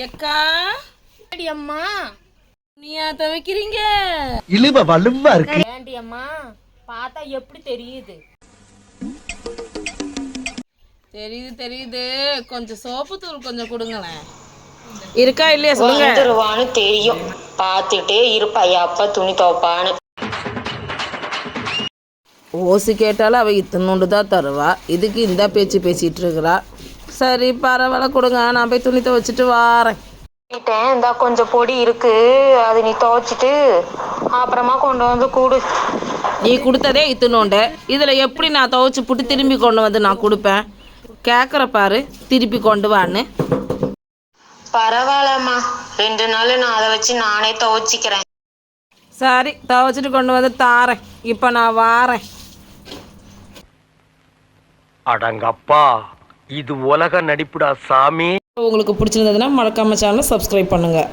எக்கா அம்மா நீயா துவைக்கிறீங்க? இழுவ வலுவா இருக்கு. ஏண்டி அம்மா பார்த்தா எப்படி தெரியுது? தெரியுது. கொஞ்சம் சோப்பு தூள் கொஞ்சம் கொடுங்களேன். இருக்கா இல்லையா சொல்லுங்க. வந்துருவான்னு தெரியும், பார்த்துட்டே இருப்பா எப்ப துணி துவைப்பான்னு. ஓசி கேட்டாலும் அவள் இத்தனோண்டு தான் தருவா, இதுக்கு இந்த பேச்சு பேசிகிட்டு இருக்கிறா. சரி பரவாயில்ல கொடுங்க, நான் போய் துணி துவைச்சிட்டு வாரேன். இந்தா கொஞ்சம் பொடி இருக்கு, அது நீ துவைச்சிட்டு அப்புறமா கொண்டு வந்து கூடு. நீ கொடுத்ததே இத்தனோண்டு, இதில் எப்படி நான் துவைச்சி போட்டு திரும்பி கொண்டு வந்து நான் கொடுப்பேன்? கேட்குற பாரு, திருப்பி கொண்டு வான்னு. பரவாயில்லம்மா, 2 நாள் நான் அதை வச்சு நானே துவைச்சிக்கிறேன். சரி துவைச்சிட்டு கொண்டு வந்து தாரேன். இப்போ நான் வாரேன். அடங்கப்பா, இது உலக நடிப்புடா சாமி. உங்களுக்கு பிடிச்சிருந்ததுன்னா மறக்காம சேனலை சப்ஸ்கிரைப் பண்ணுங்கள்.